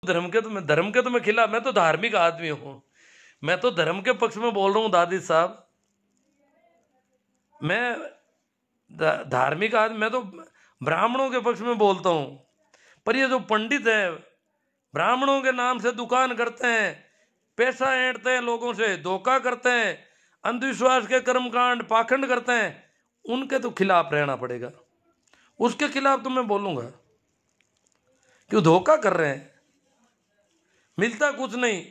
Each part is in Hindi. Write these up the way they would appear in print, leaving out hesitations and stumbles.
धर्म के तो मैं खिलाफ, मैं तो धार्मिक आदमी हूं, मैं तो धर्म के पक्ष में बोल रहा हूं दादी साहब। मैं धार्मिक आदमी, मैं तो ब्राह्मणों के पक्ष में बोलता हूं। पर ये जो पंडित है ब्राह्मणों के नाम से दुकान करते हैं, पैसा ऐंठते हैं, लोगों से धोखा करते हैं, अंधविश्वास के कर्मकांड पाखंड करते हैं, उनके तो खिलाफ रहना पड़ेगा। उसके खिलाफ तो मैं बोलूंगा। क्यों धोखा कर रहे हैं, मिलता कुछ नहीं।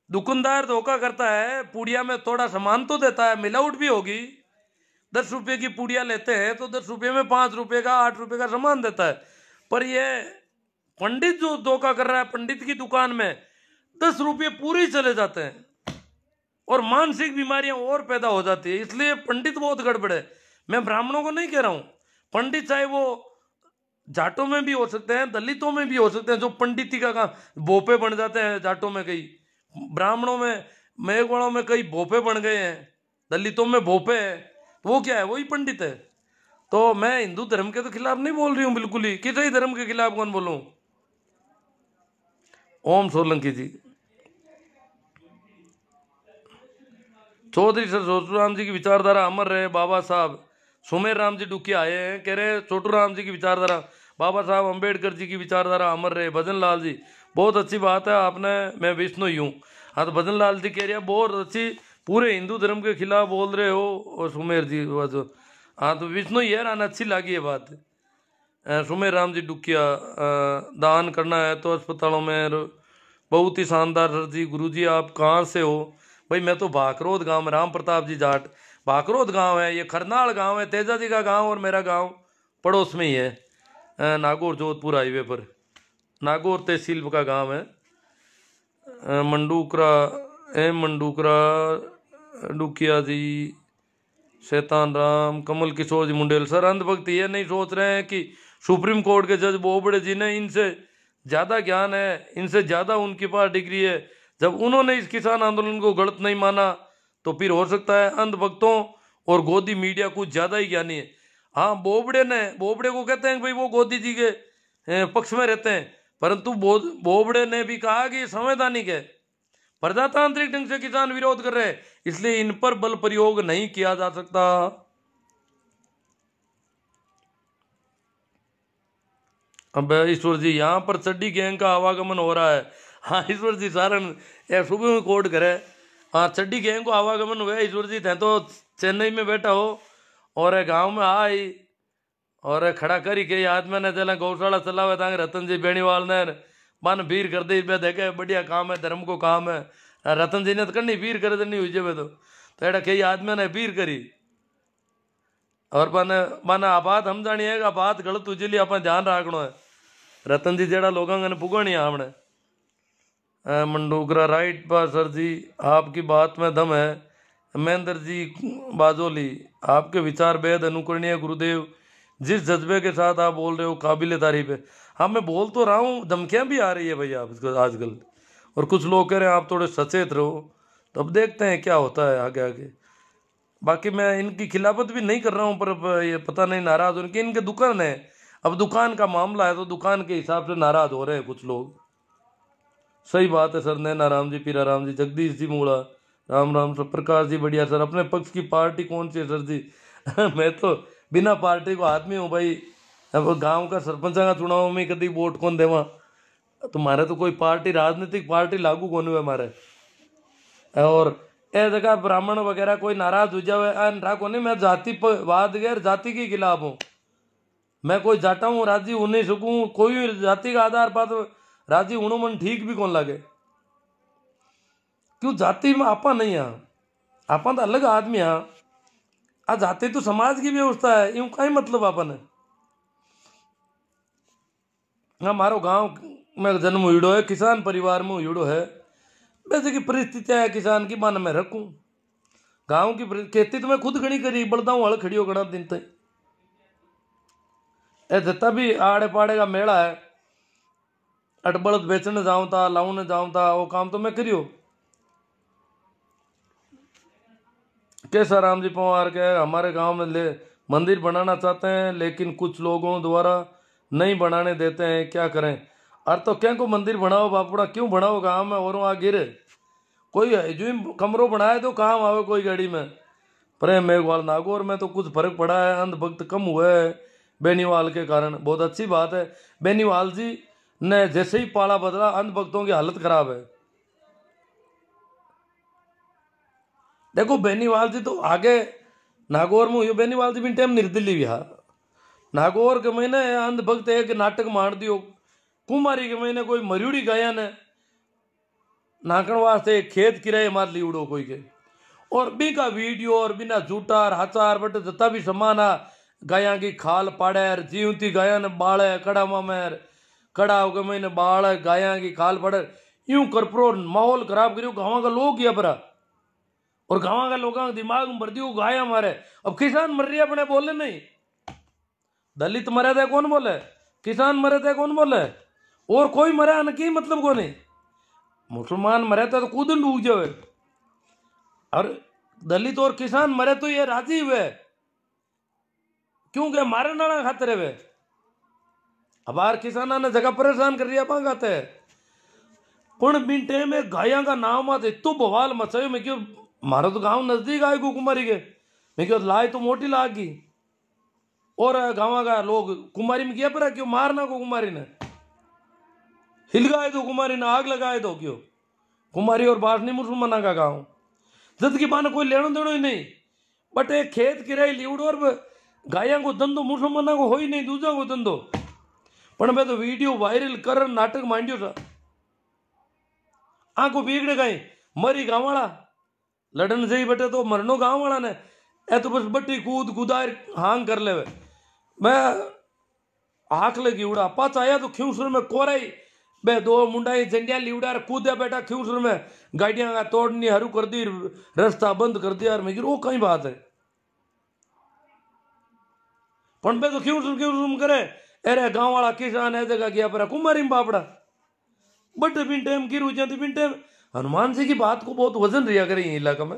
दुकानदार धोखा करता है, पुड़िया में थोड़ा सामान तो देता है, मिलावट भी होगी। 10 रुपये की पुड़िया लेते हैं तो 10 रुपये में 5 रुपये का 8 रुपये का सामान देता है। पर ये पंडित जो धोखा कर रहा है, पंडित की दुकान में 10 रुपये पूरे ही चले जाते हैं और मानसिक बीमारियां और पैदा हो जाती है। इसलिए पंडित बहुत गड़बड़ है। मैं ब्राह्मणों को नहीं कह रहा हूं, पंडित चाहे वो जाटों में भी हो सकते हैं, दलितों में भी हो सकते हैं, जो पंडिती का काम भोपे बन जाते हैं। जाटों में कई, ब्राह्मणों में, मेघवाड़ों में कई भोपे बन गए हैं, दलितों में भोपे है, तो वो क्या है, वही पंडित है। तो मैं हिंदू धर्म के तो खिलाफ नहीं बोल रही हूँ बिल्कुल ही। किसी धर्म के खिलाफ कौन बोलूं। ओम सोलंकी जी, चौधरी सर छोटू राम जी की विचारधारा अमर रहे। बाबा साहब सुमेर राम जी डुकिया आए हैं, कह रहे छोटू राम जी की विचारधारा, बाबा साहब अंबेडकर जी की विचारधारा अमर रहे। भजन लाल जी, बहुत अच्छी बात है आपने, मैं विष्णु ही हूँ। हाँ तो भजन लाल जी कह रहे हैं बहुत अच्छी, पूरे हिंदू धर्म के खिलाफ बोल रहे हो। और सुमेर जी जो, हाँ तो विष्णु ही है ना, अच्छी लगी ये बात। सुमेर राम जी डुकिया, दान करना है तो अस्पतालों में, बहुत ही शानदार सर जी। गुरु जी आप कहाँ से हो। भाई मैं तो भाकरोद गांव में, राम प्रताप जी जाट, भाकरोद गांव है ये, खरनाल गांव है, तेजा जी का गांव और मेरा गांव पड़ोस में ही है, नागौर जोधपुर हाईवे पर, नागौर तहसील का गांव है। मंडूकरा, मंडूकरा डुकिया जी, शैतान राम, कमल किशोर जी मुंडेल। सर अंधभक्त ये नहीं सोच रहे हैं कि सुप्रीम कोर्ट के जज बोबड़े जी ने इनसे ज़्यादा ज्ञान है, इनसे ज़्यादा उनके पास डिग्री है। जब उन्होंने इस किसान आंदोलन को गलत नहीं माना तो फिर हो सकता है अंधभक्तों और गोदी मीडिया कुछ ज़्यादा ही ज्ञानी है। हाँ बोबड़े ने, बोबड़े को कहते हैं कि भाई वो गोदी जी के पक्ष में रहते हैं, परंतु बोबड़े ने भी कहा कि ये संवैधानिक है, प्रजातांत्रिक ढंग से किसान विरोध कर रहे हैं, इसलिए इन पर बल प्रयोग नहीं किया जा सकता। अब ईश्वर जी यहाँ पर चड्डी गैंग का आवागमन हो रहा है। हाँ ईश्वर जी सारण सुबह में कोर्ट करे, हाँ चड्डी गैंग को आवागमन हुआ। ईश्वर जी थे तो चेन्नई में बैठा हो और गांव में आई और खड़ा करी के आज मैंने चला गौशाला चला हुआ था रतन जी बेणीवाल ने मन भीड़ कर दी। देखे बढ़िया काम है, धर्म को काम है, रतन जी ने तो करनी भीड़ करे नहीं हुई जब तो एड़ा कई आदमी ने भीड़ करी और मन बात हम जानिए बात गलत हुई लिए अपन ध्यान रखना है। रतन जी जेड़ा लोगों ने पुगनी हमने। मंडूकरा राइट बा सर जी, आपकी बात में दम है। महेंद्र जी बाजोली, आपके विचार बेहद अनुकरणीय गुरुदेव, जिस जज्बे के साथ आप बोल रहे हो काबिल तारीफ है। हाँ मैं बोल तो रहा हूँ, धमकियाँ भी आ रही है भैया आजकल, और कुछ लोग कह रहे हैं आप थोड़े सचेत रहो, तो अब देखते हैं क्या होता है आगे आगे। बाकी मैं इनकी खिलाफत भी नहीं कर रहा हूँ, पर ये पता नहीं नाराज हो, इनके दुकान है, अब दुकान का मामला है तो दुकान के हिसाब से नाराज हो रहे हैं कुछ लोग। सही बात है सर। नैना राम जी, पीरा राम जी, जगदीश जी मूड़ा, राम राम सर, प्रकाश जी बढ़िया सर। अपने पक्ष की पार्टी कौन सी है सर जी। मैं तो बिना पार्टी को आदमी हूँ भाई। अब गांव का सरपंच का चुनाव में कभी वोट कौन देवा, तुम्हारे तो कोई पार्टी, राजनीतिक पार्टी लागू कौन हुए हमारे। और ए जगह ब्राह्मण वगैरह कोई नाराज हो जाए राखो नहीं, मैं जातिवाद गैर जाति के खिलाफ हूँ। मैं कोई जाटा हूँ राजी हो नहीं सकूँ, कोई जाति का आधार पर राजी होनो मन ठीक भी कौन लगे। क्यों जाति में आपा नहीं है, आपा तो अलग आदमी है। आ जाति तो समाज की व्यवस्था है, यूं कहीं मतलब आपन है। हमारो गांव में जन्म हुईड़ो है, किसान परिवार में हुईड़ो है, वैसे की परिस्थितियां है किसान की मन में रखूं। गांव की खेती तो मैं खुद घनी करी, बलदा हूँ हल खड़ियो घना दिन तक। जितना भी आड़े पाड़े का मेला है, अटबड़द बेचने जाऊं था, लाउने जाऊं था, वो काम तो मैं करियो। कैसा राम जी पवार के हमारे गांव में ले मंदिर बनाना चाहते हैं, लेकिन कुछ लोगों द्वारा नहीं बनाने देते हैं, क्या करें। और तो क्या को मंदिर बनाओ बापूड़ा, क्यों बनाओ गाँव में और वहाँ गिर कोई है जो कमरों बनाए तो काम आवे कोई गाड़ी में। प्रेम मेघवाल नागौर में तो कुछ फर्क पड़ा है, अंधभक्त कम हुए है बेनीवाल के कारण, बहुत अच्छी बात है। बेनीवाल जी ने जैसे ही पाला बदला अंधभक्तों की हालत खराब है। देखो बेनीवाल जी तो आगे नागौर में हुई, बेनीवाल जी भी टाइम निर्दलीय भी हा नागौर के महीने अंधभक्त एक नाटक मार दियो, कुमारी के महीने कोई मरियोड़ी गाया ने नाकण वास्ते खेत किराए मार लीवड़ो कोई के, और बी का वीडियो और बिना झूठार हाचार बट जता भी समाना गाया की खाल पाड़े जीवती गाया ने बाल कड़ा मामेर कड़ा के महीने बाल गाया की खाल पड़े यूं करप्रो माहौल खराब करियो गाँव का लोग किया परा, और गाँव का लोगों का दिमाग में भर दियो गाया मारे। अब किसान मर रही है अपने बोले नहीं, दलित मरे थे कौन बोले, किसान मरे थे कौन बोले, और कोई मरे न की मतलब को नहीं, मुसलमान मरे थे तो कूद डूब जावे, और दलित और किसान मरे तो ये राजी हुए क्योंकि मारे नाना खाते रहे। अब आर किसाना ने जगह परेशान कर दिया पाते है पण बिंटे में गाया का नाम मत इतो बवाल मचायो। मैं क्यों मारो तो गांव नजदीक आए कुमारी के, मैं क्यों लाई तो मोटी लाग गई, और गाँव का लोग कुमारी में किया पर क्यों मारना को कुमारी ने हिलगाए दो, कुमारी ने आग लगाए दो क्यों, कुमारी और बासनी मुसलमाना का गाँव जद की बाने कोई लेनो देनो ही नहीं, बट एक खेत किराए लीवड़ो और गाया को धंधो मुसलमाना को हो ही नहीं, दूजा को धंधो पण मैं तो वीडियो वायरल कर नाटक मांडियो था आंखों बिगड़ गई मरी गाँव वाला लड़न से ही बटे तो मरनो गाँव वाला ने ए तो बस बट्टी कूद कुदार हांग कर ले। मैं आंख लगी उड़ा पाच आया तो ख्यूसर में कोराई बे दो मुंडाई झंडिया लिवड़ा कूदे बेटा ख्यूसर में गाड़ियां का तोड़नी हरू कर दी रास्ता बंद कर दिया, मैं वो कहीं बात है पण बे तो ख्यूसर करे अरे गाँव वाला किसान है जगह गया पर कुमारी में बापड़ा बट बिन टाइम की रुझान बिन टाइम हनुमान जी की बात को बहुत वजन रिया करे इलाका में,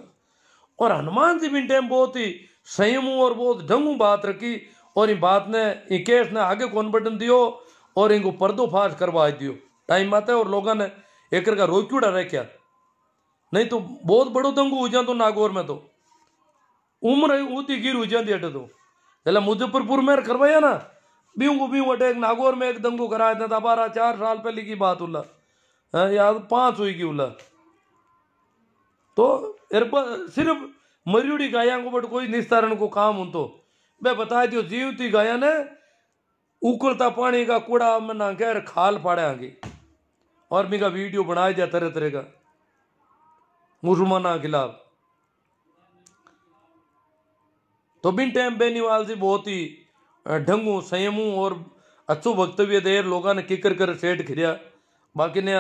और हनुमान जी बिन टाइम बहुत ही संयम और बहुत ढंगू बात रखी, और इन बात ने इन केस ने आगे कौन बटन दियो और इनको पर्दोफाश करवा दियो टाइम आते, और लोगों ने एक का रोक्यूड़ा रखा नहीं तो बहुत बड़ो दंगू हो जातो नागौर में, तो उम्र ऊती गिर हो जाती अटे तो चला मुजफ्फरपुर में करवाया ना बीऊ को बीऊ अटे नागौर में एक दंगू कराया था 12-4 साल पहले की बात उल्ला याद 5 हुई की उल्ला, तो सिर्फ मरियोड़ी गाया को बट कोई निस्तारण को काम हो तो बे बता दियो जीवती गाया ने उकलता पानी का कूड़ा में ना कह खाल पाड़े आगे, और मेरा वीडियो बनाया जा तरह तरह का मुसलमाना के खिलाफ। तो बिन टाइम बेनीवाल जी बहुत ही ढंगू संयमू और अच्छो वक्तव्य दे लोगों ने किकर कर सेठ खिरिया, बाकी ने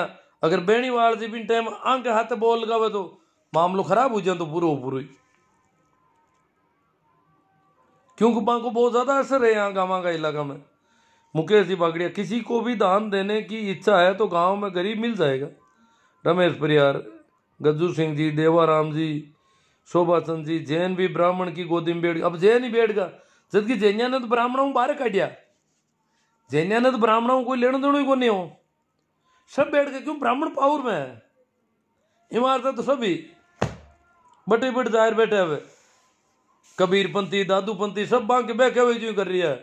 अगर बेनीवाल जी बिन टाइम आंख हाथ बोल लगावे तो मामलो खराब हो जाए तो पूरा पूरा ही, क्योंकि को बहुत ज्यादा असर है यहाँ गाँव का इलाका में। मुकेश जी बागड़िया किसी को भी दान देने की इच्छा है तो गांव में गरीब मिल जाएगा। रमेश परियार, गज्जू सिंह जी, देवाराम जी, शोभा चंद जी, जैन भी ब्राह्मण की गोदी में बैठ गया। अब जैन ही बैठ गया जबकि जैनिया ने तो ब्राह्मणों को बाहर काटिया, जैनिया ने तो ब्राह्मणों को कोई लेना देना ही को नहीं हो, सब बैठ गए क्यों ब्राह्मण पावर में है, इमारत तो सभी बटे बट जाहिर बैठे हुए कबीरपंथी दादूपंथी सब बांके बैठे हुए जो कर रही है।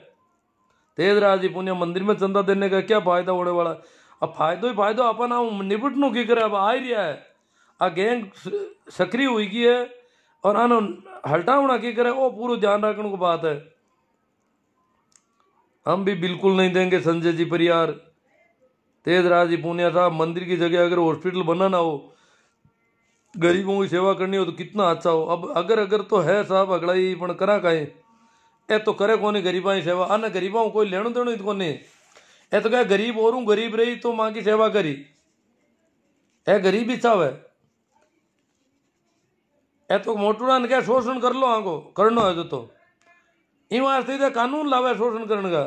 तेजराज जी पुण्य मंदिर में चंदा देने का क्या फायदा होने वाला, अब फायदो ही फायदो अपन निपटनो की करे, अब आ ही रहा है आ गैंग सक्रिय हुई की है और आनो हटावना की करे, वो पूरा ध्यान रखने को बात है। हम भी बिल्कुल नहीं देंगे संजय जी परियार। तेजराज जी पुनिया साहब मंदिर की जगह अगर हॉस्पिटल बनाना हो गरीबों की सेवा करनी हो तो कितना अच्छा हो। अब अगर तो है साहब अगला ही पण करा कहें ए तो करे कोनी गरीबा की सेवा, आना गरीबा कोई लेनो देनो को नहीं, ए तो क्या गरीब और गरीब रही तो माँ की सेवा करी, ए गरीब ही चाव है, ए तो मोटूड़ा ने क्या शोषण कर लो आगो करना है तो इन वास्ते कानून लावे शोषण करने का।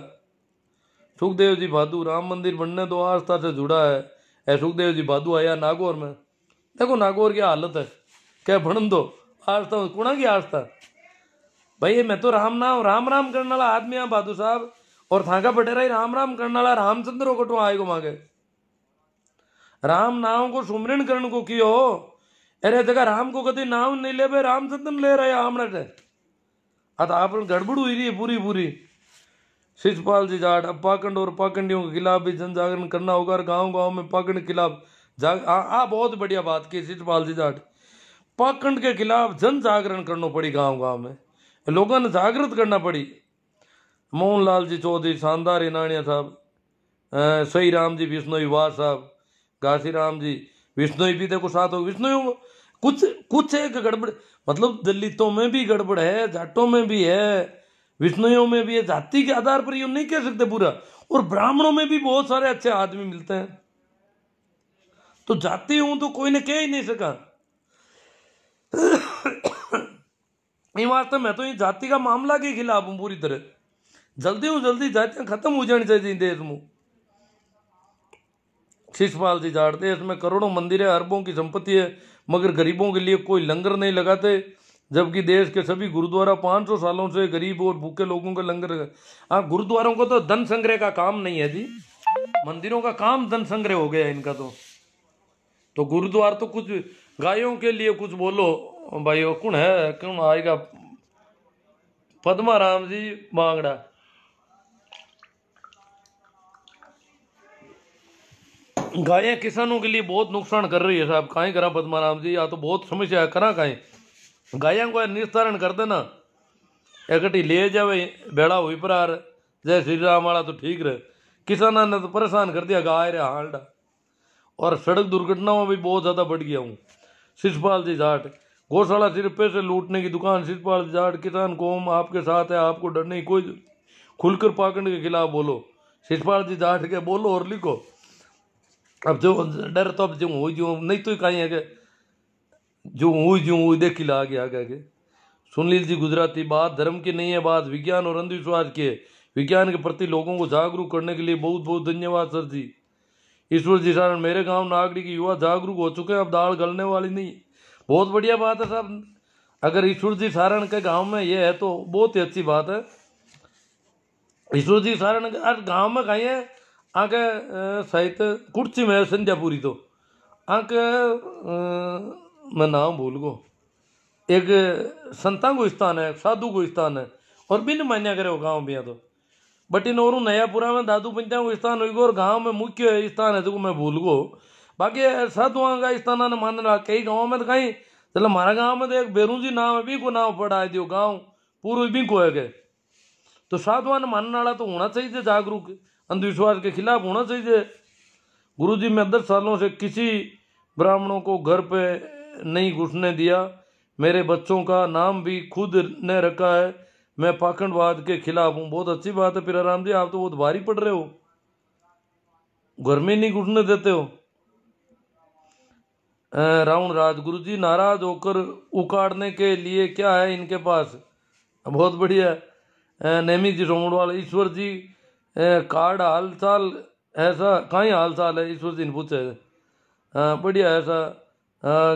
सुखदेव जी भादू राम मंदिर बनने तो आस्था से जुड़ा है, ए सुखदेव जी भादू आया नागौर में, देखो नागौर की हालत है क्या बन दो आस्था कुणा की आस्था भाई, मैं तो राम राम करने वाला आदमी हाँ भादू साहब, और थाका बटेरा ही राम करने वाला रामचंद्र कटो आएगो मांगे राम नाम को सुमरण करण को कियो। अरे जगह राम को कभी नाम नहीं ले, रामचंद्र ले रहे आमने से। अब आप गड़बड़ हुई रही है पूरी पूरी। शिषपाल जी जाट, अब पाखंड और पाखंडियों के खिलाफ भी जन जागरण करना होगा। गांव गांव में पाखंड के खिलाफ बहुत बढ़िया बात की शिषपाल जी जाट। पाखंड के खिलाफ जन जागरण करना पड़ी, गांव गांव में लोगों ने जागृत करना पड़ी। मोहनलाल जी चौधरी शानदार इनानिया साहब, सही राम जी बिश्नोई वाह साहब, घासी राम जी विष्णु भी देखो साथ हो। विष्णु कुछ कुछ एक गड़बड़, मतलब दलितों में भी गड़बड़ है, जाटों में भी है, विष्णुओं में भी है। जाति के आधार पर ये नहीं कह सकते पूरा। और ब्राह्मणों में भी बहुत सारे अच्छे आदमी मिलते हैं। तो जाति हूं तो कोई ने कह ही नहीं सका। ये वास्तव मैं तो ये जाति का मामला के खिलाफ हूं पूरी तरह। जल्दी जातियां खत्म हो जानी चाहिए देश में। शिषपाल जी जाट, देश में करोड़ों मंदिर है, अरबों की संपत्ति है, मगर गरीबों के लिए कोई लंगर नहीं लगाते, जबकि देश के सभी गुरुद्वारा 500 सालों से गरीब और भूखे लोगों का लंगर। हाँ, गुरुद्वारों को तो धन संग्रह का काम नहीं है जी, मंदिरों का काम धन संग्रह हो गया इनका। तो गुरुद्वार तो कुछ गायों के लिए कुछ बोलो भाई। वो कौन है, कौन आएगा? पद्मा राम जी बांगड़ा। गायें किसानों के लिए बहुत नुकसान कर रही है साहब, कहीं करा पद्माराम जी, या तो बहुत समस्या है, करा कहीं गायों को निस्तारण कर देना, इकट्ठी ले जावे बेड़ा हुई पर आर जय श्री राम वाला तो ठीक रहे। किसानों ने तो परेशान कर दिया, गाय रे हालडा। और सड़क दुर्घटनाओं में भी बहुत ज्यादा बढ़ गया हूँ। शिषपाल जी जाट, गौशाला सिर्फ पैसे लूटने की दुकान। शिषपाल जी जाट, किसान कौम आपके साथ है, आपको डर नहीं कोई। खुलकर पाखंड के खिलाफ बोलो। शिषपाल जी जाट के बोलो और लिखो। अब जो डर तो अब जो नहीं तो कहीं है कि जो देखी ला आगे आगे। सुनील जी गुजराती, बात धर्म की नहीं है, बात विज्ञान और अंधविश्वास की है। विज्ञान के प्रति लोगों को जागरूक करने के लिए बहुत बहुत धन्यवाद सर जी। ईश्वर जी सारण, मेरे गांव नागड़ी की युवा जागरूक हो चुके हैं, अब दाल गलने वाली नहीं। बहुत बढ़िया बात है साहब। अगर ईश्वर जी सारण के गांव में ये है तो बहुत ही अच्छी बात है। ईश्वर जी सारण गांव में कहीं है आके साहित्य कुर्सी में संध्यापुरी तो आके मैं नाम भूल गो। एक संता को स्थान है, साधु को स्थान है, और बिन मान्या करे गाँव में तो। बट इन और नयापुरा में दादू पंचा को स्थान हो, और गाँव में मुख्य स्थान है जो मैं भूल गो। बाकी साधुआ का स्थान ने मान रहा कई गाँव में तो कहीं चलो। हमारा गाँव में तो एक बेरू जी नाम है, भी को नाम पड़ा है दियो गाँव पूर्व भी को है। तो साधुआ ने मानने वाला तो होना चाहिए जागरूक, अंधविश्वास के खिलाफ होना चाहिए। गुरुजी, मैं 10 सालों से किसी ब्राह्मणों को घर पे नहीं घुसने दिया, मेरे बच्चों का नाम भी खुद ने रखा है, मैं पाखंडवाद के खिलाफ हूँ। बहुत अच्छी बात है फिर राम जी, आप तो बहुत भारी पड़ रहे हो, घर में नहीं घुसने देते हो। रावण राज, गुरुजी नाराज होकर उखाड़ने के लिए क्या है इनके पास? बहुत बढ़िया। नेमी जी रोमड़वाल, ईश्वर जी कार्ड हाल चाल ऐसा कहीं हाल चाल है, ईश्वर जी ने पूछे। बढ़िया ऐसा।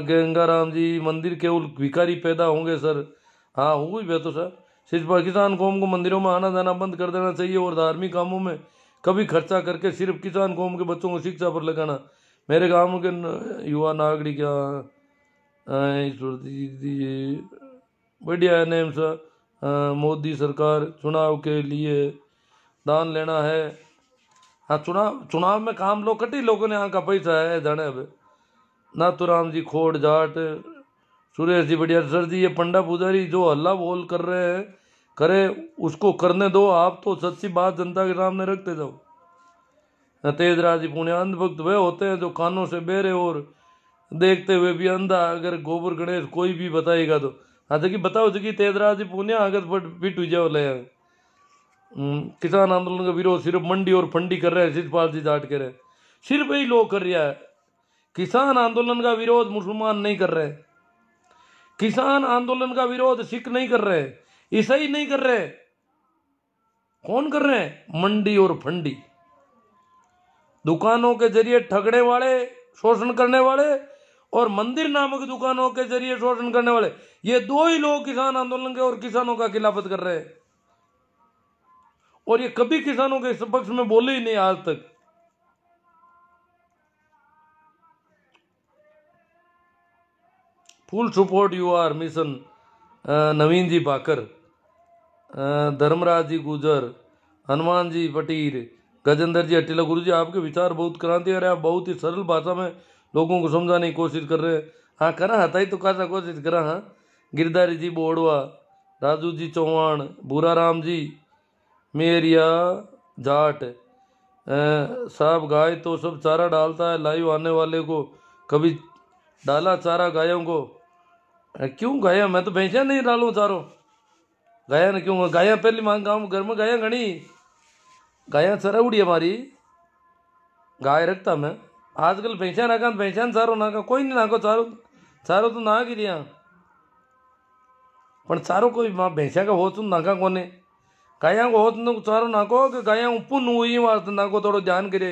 गंगाराम जी, मंदिर केवल भिखारी पैदा होंगे सर? हाँ हो भी तो सर। सिर्फ किसान कौम को मंदिरों में आना जाना बंद कर देना चाहिए, और धार्मिक कामों में कभी खर्चा करके सिर्फ किसान कौम के बच्चों को शिक्षा पर लगाना। मेरे गाँव के युवा नागरिक ईश्वर जी बढ़िया है नेम सर। मोदी सरकार चुनाव के लिए दान लेना है। हाँ, चुनाव में काम लो, कटी लोगों ने यहाँ का पैसा है जाने। अब नाथुराम जी खोड़ जाट, सुरेश जी बढ़िया सर जी। ये पंडा पुजारी जो हल्ला बोल कर रहे हैं करे, उसको करने दो, आप तो सच्ची बात जनता के सामने रखते जाओ। तेजराज जी पुण्य, अंधभक्त वे होते हैं जो कानों से बेरे और देखते हुए भी अंधा। अगर गोबर गणेश कोई भी बताएगा तो हाँ जगी बताओ जगी तेजराज जी पुण्य अगर बिट हुई जाओ ले। किसान आंदोलन का विरोध सिर्फ मंडी और फंडी कर रहे हैं, शिषपाल जी जाट कह रहे हैं। सिर्फ यही लोग कर रहा है। किसान आंदोलन का विरोध मुसलमान नहीं कर रहे, किसान आंदोलन का विरोध सिख नहीं कर रहे, ईसाई नहीं कर रहे। कौन कर रहे हैं? मंडी और फंडी, दुकानों के जरिए ठगने वाले, शोषण करने वाले, और मंदिर नामक दुकानों के जरिए शोषण करने वाले। ये दो ही लोग किसान आंदोलन के और किसानों का खिलाफत कर रहे हैं, और ये कभी किसानों के पक्ष में बोले ही नहीं आज तक। Full support you are mission Naveen ji पाकर, धर्मराज जी गुजर, हनुमान जी पटीर, गजेंद्र जी अटीला। गुरु जी आपके विचार बहुत क्रांतिकारी है, आप बहुत ही सरल भाषा में लोगों को समझाने की कोशिश कर रहे हैं। हाँ करा हता ही तो कासा कोशिश करा। हाँ गिरधारी जी बोड़वा, राजू जी चौहान, भूराराम जी मेरिया जाट साहब, गाय तो सब चारा डालता है, लाइव आने वाले को कभी डाला चारा गायों को? क्यों गाया, मैं तो भैंसिया नहीं डालूं चारों। गाया ने क्यों, गाया पहली मांग गाँव घर में गाया घनी, गाया चराउड़ी हमारी, गाय रखता मैं। आजकल भैंसिया नाका भैंसिया चारो नाका, कोई नहीं नाको चारो, चारो तो ना गिरिया पण चारो कोई मां भैंसिया का हो तुम नाका कोने, गाया को हो तुम चारो नाको कि गाया पुन हुई वास्ते नाको, थोड़ो ध्यान करे।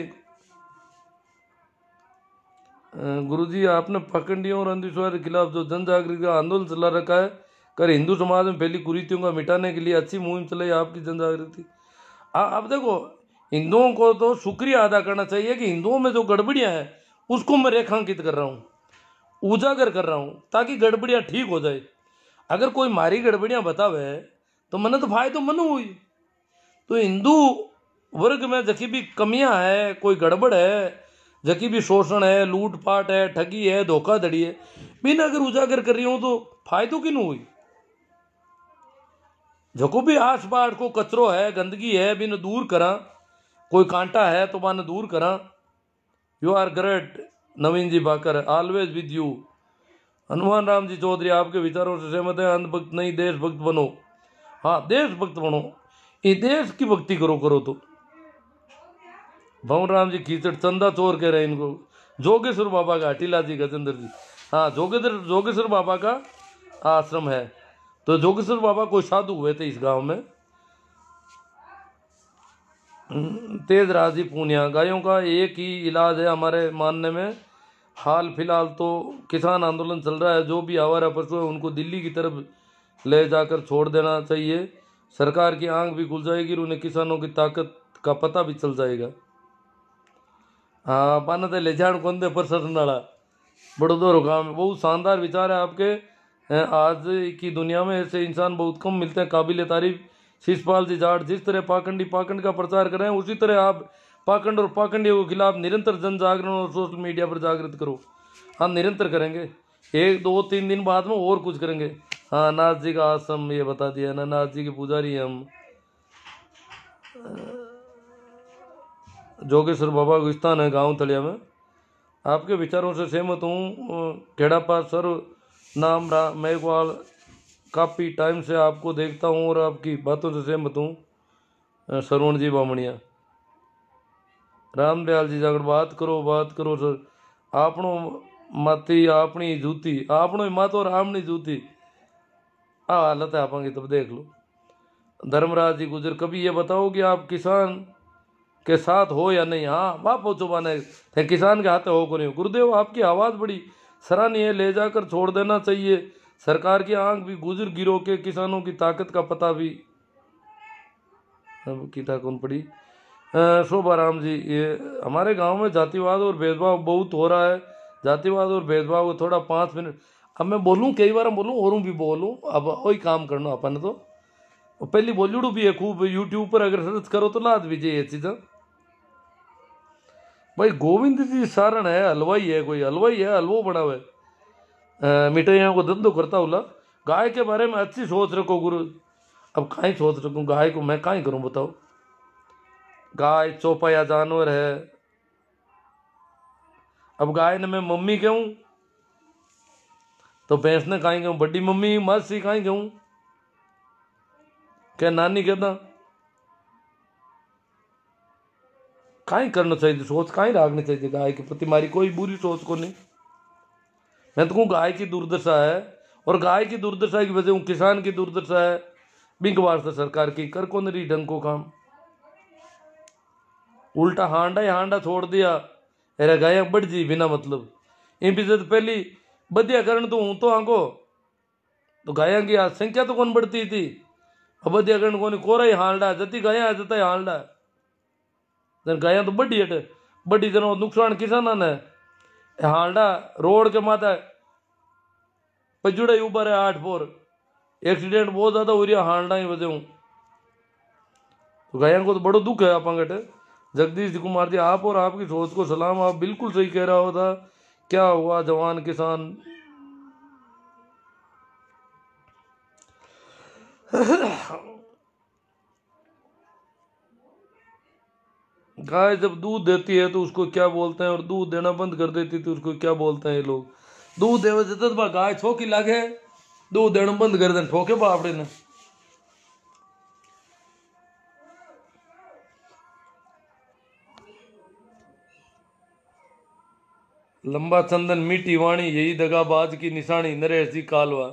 गुरुजी आपने पाखंडियों और अंधविश्वास के खिलाफ जो जन जागृति का आंदोलन चला रखा है, कर हिंदू समाज में फैली कुरीतियों को मिटाने के लिए अच्छी मुहिम चलाई आपकी जन जागृति। अब देखो हिंदुओं को तो शुक्रिया अदा करना चाहिए कि हिंदुओं में जो गड़बड़ियां हैं उसको मैं रेखांकित कर रहा हूँ, उजागर कर रहा हूँ, ताकि गड़बड़ियां ठीक हो जाए। अगर कोई मारी गड़बड़ियां बतावे तो मैंने तो फायदो मनु हुई। तो हिंदू वर्ग में जकी भी कमियां है, कोई गड़बड़ है, जकी भी शोषण है, लूटपाट है, ठगी है, धोखाधड़ी है, बिना अगर उजागर कर रही हूं तो फायदो क्यों हुई। जको भी आस पास को कचरो है, गंदगी है, बिन दूर करा, कोई कांटा है तो माने दूर करा। You are great Naveen ji Bakar, always with you. Hanuman Ram ji Chaudhary आपके विचारों से सहमत है, अंधभक्त नहीं देशभक्त बनो। हाँ देशभक्त बनो, ये देश की भक्ति करो तो। भवन राम जी कीचड़ चंदा चोर कह रहे हैं इनको, जोगेश्वर बाबा का, अटीला जी, गजेंद्र जी। हाँ जोगेश्वर बाबा का आश्रम है, तो जोगेश्वर बाबा कोई साधु हुए थे इस गांव में। तेज राजी पूनिया, गायों का एक ही इलाज है हमारे मानने में, हाल फिलहाल तो किसान आंदोलन चल रहा है, जो भी आवारा पशु है उनको दिल्ली की तरफ ले जाकर छोड़ देना चाहिए, सरकार की आंख भी खुल जाएगी और उन्हें किसानों की ताकत का पता भी चल जाएगा। हाँ पाना तो ले जान कौन दे प्रशासन वाला बड़ोदर गाँव में, बहुत शानदार विचार है आपके। आज की दुनिया में ऐसे इंसान बहुत कम मिलते हैं, काबिल तारीफ शिषपाल जी जाट। जिस तरह पाखंड का प्रचार कर रहे हैं, उसी तरह आप पाखंड और पाखंडियों के खिलाफ निरंतर जन जागरण और सोशल मीडिया पर जागृत करो। हम निरंतर करेंगे, 1-2-3 दिन बाद में और कुछ करेंगे। हाँ नाथ जी का आश्रम ये बता दिया ना, नाथ जी के पुजारी हैं हम। जोगेश्वर बाबा को स्थान है गाँव तलिया में। आपके विचारों से सहमत हूँ। खेड़ापा सर नाम मेघवाल, काफ़ी टाइम से आपको देखता हूँ और आपकी बातों से सहमत हूँ। सरवण जी बामणिया, रामदयाल जी जाकर बात करो सर। आपनो माती आपनी जूती, आपनो ही मातो और आपनी जूती, आ हालत है आपकी, तब देख लो। धर्मराज जी गुजर, कभी ये बताओ कि आप किसान के साथ हो या नहीं। हाँ वाह पहुँचो माने किसान के हाथ हो को नहीं हो। गुरुदेव आपकी आवाज़ बड़ी सराहनीय है, ले जाकर छोड़ देना चाहिए, सरकार की आंख भी गुजर गिरो के किसानों की ताकत का पता भी। अब गीता कौन पड़ी? शोभा राम जी, ये हमारे गांव में जातिवाद और भेदभाव बहुत हो रहा है, जातिवाद और भेदभाव को थोड़ा 5 मिनट अब मैं बोलूँ, कई बार बोलूँ और भी बोलूँ, अब वही काम करना अपन तो पहली बॉलीवुड भी है खूब, यूट्यूब पर अगर सर्च करो तो लाद भी ये चीज़। भाई गोविंद जी सारण है, हलवाई है, कोई हलवाई है, हलवो बना हुआ है, मिठाइयों को धंधो करता हुआ। गाय के बारे में अच्छी सोच रखो गुरु। अब कहीं सोच रखूँ गाय को मैं कहीं करूँ बताओ? गाय चौपाया जानवर है। अब गाय ने मैं मम्मी कहूँ तो भैंस ने कहीं कहूँ बड़ी मम्मी, मासी कहीं कहूँ, क्या नानी कहता? कहीं करना चाहिए, सोच कहीं रखनी चाहिए गाय के प्रति, हमारी कोई बुरी सोच को नहीं। मैं तो कहूँ गाय की दुर्दशा है, और गाय की दुर्दशा की वजह किसान की दुर्दशा है। बिंक वास्ते सरकार की कर कौन रही ढंग को काम, उल्टा हांडा ही हांडा छोड़ दिया, अरे गाय बढ़ जी बिना मतलब। इन इज्जत पहली बदिया करण तो हूँ तो आंको तो गाया की संख्या तो कौन बढ़ती थी, अब बदिया करण को कोरा ही हालडा जती गाया जता ही हालडा। गाया तो बड़ी हट बड़ी जनो नुकसान किसान ने हालडा रोड के माता पचुड़ा ऊपर है 8 4 एक्सीडेंट बहुत ज्यादा हो रही है हांडा ही वजह तो गायों को तो बड़ो दुख है आप गट जगदीश जी कुमार जी आप और आपकी सोच को सलाम आप बिल्कुल सही कह रहा होता क्या हुआ जवान किसान गाय जब दूध देती है तो उसको क्या बोलते हैं और दूध देना बंद कर देती तो उसको क्या बोलते हैं ये लोग दूध देवे देते तो गाय छोकी लागे दूध देना बंद कर दे ठोके बापड़े ने लंबा चंदन मीठी वाणी यही दगाबाज की निशानी नरेश जी कालवा।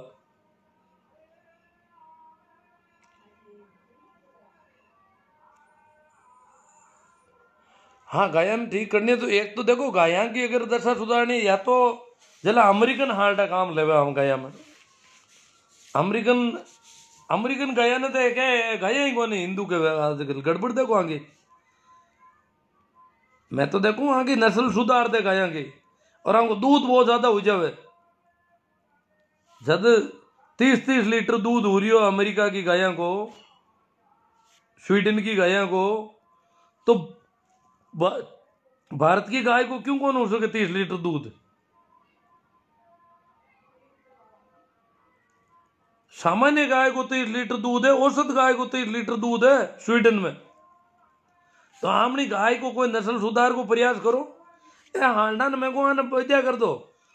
हाँ गायन ठीक करनी है तो एक तो देखो गाया की अगर दशा सुधारनी या तो जला अमेरिकन हार्ट काम लेवे हम गाया में अमेरिकन अमेरिकन गाया ने तो क्या गाया ही कौन हिंदू के आजकल गड़बड़ देखो आगे मैं तो देखूं आगे नस्ल सुधार दे गाया की और हमको दूध बहुत ज्यादा हो जावे जब 30 लीटर दूध हो रही हो अमेरिका की गाया को स्वीडन की गाया को तो भारत की गाय को क्यों कौन हो सके 30 लीटर दूध सामान्य गाय को 30 लीटर दूध है औसत गाय को 30 लीटर दूध है स्वीडन में तो हमनी गाय को कोई नस्ल सुधार को प्रयास करो हांडा ने मैं को पैदा कर दो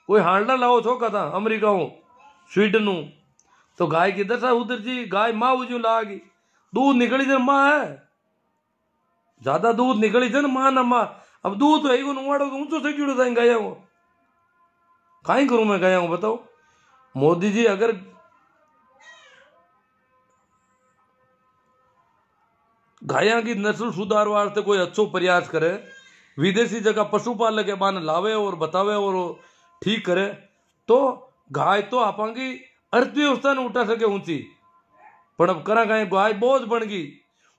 कोई हांडा लाओ छोका था अमेरिका हूं स्वीडन हूं तो गाय की दशा उधर जी गाय माँ उजू लागी दूध निकली जन माँ है ज्यादा दूध निकली जन माँ ना माँ अब दूध तो है नुवाड़ो तो ऊंचो से क्यों था गाया हूं कहीं करूं मैं गाया हूं बताओ मोदी जी अगर गाया की नस्ल सुधार वास्ते कोई अच्छो प्रयास करे विदेशी जगह पशुपालक के बाने लावे और बतावे और ठीक करे तो गाय तो आपांगी अर्थव्यवस्था ने उठा सके ऊंची पर अब करा गाय गाय बोझ बन गई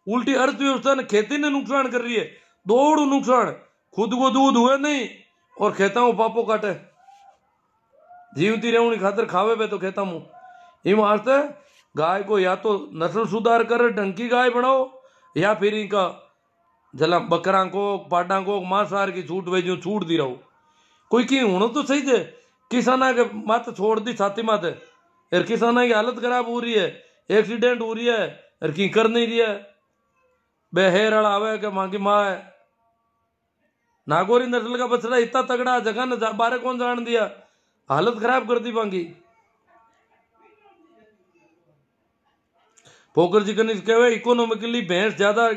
उल्टी अर्थव्यवस्था ने खेती ने नुकसान कर रही है दौड़ नुकसान खुद को दूध हुए नहीं और खेता हूं पापो काटे जीवती रेवनी खातर खावे पे तो खेता हूं इन वास्ते गाय को या तो नस्ल सुधार कर ढंग की गाय बनाओ या फिर इनका जला बकरा को पाडा को मांसाहार की छूट वे जो छूट दी रहो कोई की होना तो सही थे किसाना के मत छोड़ दी छाती माते यार किसाना की हालत खराब हो रही है एक्सीडेंट हो रही है यार की कर नहीं रही है बेहेर आवे के मां की माँ है नागौरी नस्ल का बछड़ा इतना तगड़ा जगह न बारे कौन जान दिया हालत खराब कर दी बांगी पोकर जी कनिष्ठ कहे इकोनॉमिकली भैंस ज्यादा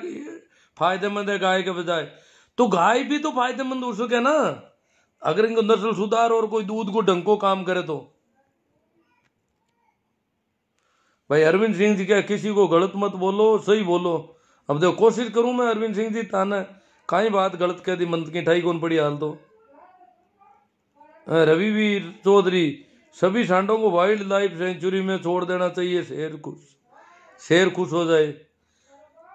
फायदेमंद है गाय के बजाय तो गाय भी तो फायदेमंद हो सके ना अगर इनको नस्ल सुधार और कोई दूध को ढंग को काम करे तो भाई अरविंद सिंह जी क्या किसी को गलत मत बोलो सही बोलो अब देखो कोशिश करूं मैं अरविंद सिंह जी ताना काई बात गलत कह दी मंत की ठाई कौन पड़ी हाल तो रविवीर चौधरी सभी सांडों को वाइल्ड लाइफ सेंचुरी में छोड़ देना चाहिए शेर खुश हो जाए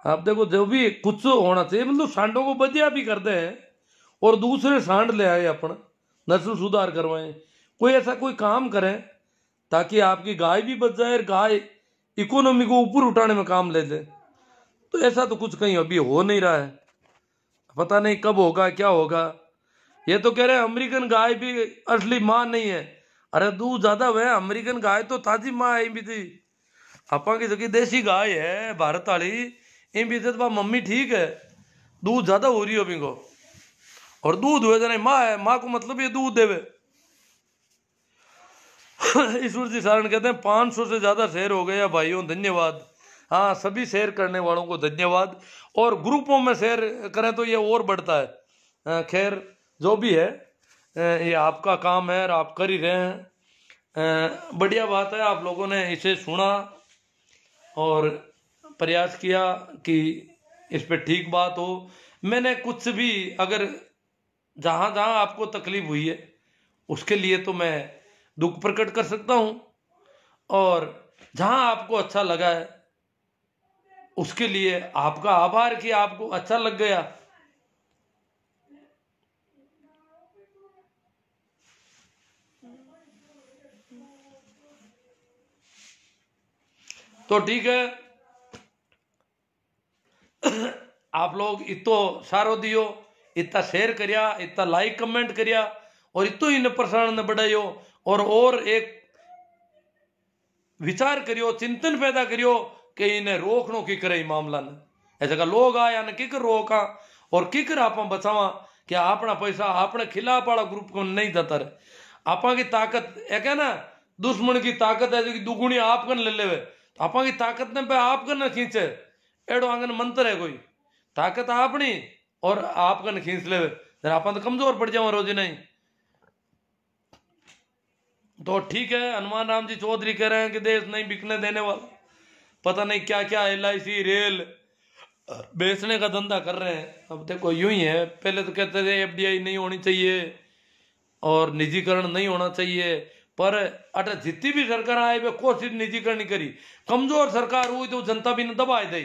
आप देखो जो भी कुछ होना चाहिए मतलब सांडों को बदिया भी कर दे और दूसरे सांड ले आए अपना नस्ल सुधार करवाएं कोई ऐसा कोई काम करें ताकि आपकी गाय भी बच जाए और गाय इकोनॉमी को ऊपर उठाने में काम ले दे तो ऐसा तो कुछ कहीं अभी हो नहीं रहा है पता नहीं कब होगा क्या होगा ये तो कह रहे हैं अमेरिकन गाय भी असली माँ नहीं है अरे दूध ज्यादा हुआ अमेरिकन गाय तो ताजी माँ आई भी थी आपा की जगह देसी गाय है भारत वाली इन भी तो मम्मी ठीक है दूध ज्यादा हो रही है अभी को और दूध हुए जाने माँ है माँ को मतलब ये दूध देवे ईश्वर जी सारण कहते हैं 500 से ज्यादा शेयर हो गया भाइयों धन्यवाद हाँ सभी शेयर करने वालों को धन्यवाद और ग्रुपों में शेयर करें तो ये और बढ़ता है खैर जो भी है ये आपका काम है और आप कर ही रहे हैं बढ़िया बात है आप लोगों ने इसे सुना और प्रयास किया कि इस पे ठीक बात हो मैंने कुछ भी अगर जहां जहां आपको तकलीफ हुई है उसके लिए तो मैं दुख प्रकट कर सकता हूं और जहां आपको अच्छा लगा है उसके लिए आपका आभार कि आपको अच्छा लग गया तो ठीक है, आप लोग इतो सारो दियो, इतना शेयर करिया, इतना लाइक कमेंट करिया, और इतो इन प्रसारण ने बढ़ाइयो, और एक विचार करियो, चिंतन पैदा करियो कि इन्हें रोकनो की करे मामला ने, ऐसा का लोग आया ने किकर रोका और किकर आप बचावा कि अपना पैसा अपने खिलाफ वाला ग्रुप को नहीं देता रहे। आपा की ताकत एक है ना, दुश्मन की ताकत है जो कि दुगुनी आप कन ले लेवे, आपा की ताकत ने पे आप कन खींचे, एडो आंगन मंत्र है कोई, ताकत आपनी और आप कन खींच लेवे, आप तो कमजोर पड़ जाओ रोजी नहीं। तो ठीक है, हनुमान राम जी चौधरी कह रहे हैं कि देश नहीं बिकने देने वाला, पता नहीं क्या क्या LIC रेल बेचने का धंधा कर रहे हैं। अब देखो यूं ही है, पहले तो कहते थे FDI नहीं होनी चाहिए और निजीकरण नहीं होना चाहिए, पर अट जितनी भी सरकार आए वे कोशिश निजीकरण नहीं करी, कमजोर सरकार हुई तो जनता भी ने दबाए दी,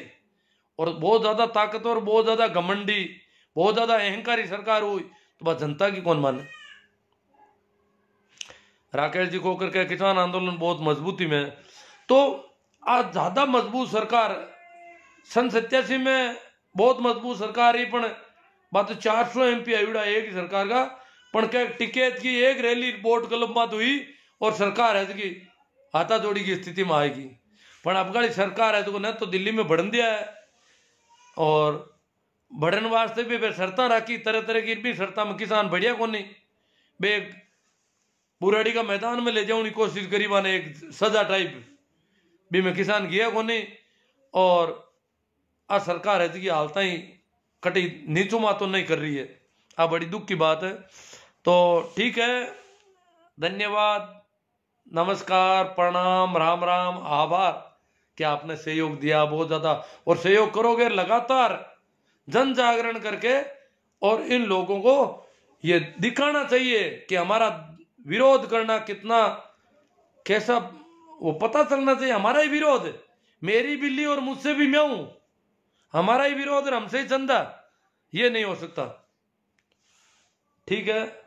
और बहुत ज्यादा ताकतवर, बहुत ज्यादा घमंडी, बहुत ज्यादा अहंकारी सरकार हुई तो बस जनता की कौन माने। राकेश जी को करके किसान आंदोलन बहुत मजबूती में, तो आज ज्यादा मजबूत सरकार सन 87 में बहुत मजबूत सरकार ही, पण बात 400 MP आयुड़ा एक ही सरकार का, पण क्या टिकैत की एक रैली बोट क्लब में हुई और सरकार है की हाथा जोड़ी की स्थिति में आएगी। पण अफगानी सरकार है तो न तो दिल्ली में बढ़न दिया है, और बढ़न वास्ते भी शर्ता राखी, तरह तरह की भी शर्ता में किसान बढ़िया को नहीं, बे बुराड़ी का मैदान में ले जाने की कोशिश करी, माने एक सजा टाइप भी में किसान गया को नहीं, और आ सरकार है की हालत ही कटी नीचू मा तो नहीं कर रही है, आ बड़ी दुख की बात है। तो ठीक है, धन्यवाद, नमस्कार, प्रणाम, राम राम, आभार कि आपने सहयोग दिया बहुत ज्यादा, और सहयोग करोगे लगातार जन जागरण करके, और इन लोगों को ये दिखाना चाहिए कि हमारा विरोध करना कितना कैसा, वो पता चलना चाहिए हमारा ही विरोध, मेरी बिल्ली और मुझसे भी मैं हूं, हमारा ही विरोध और हमसे ही चंदा, ये नहीं हो सकता। ठीक है।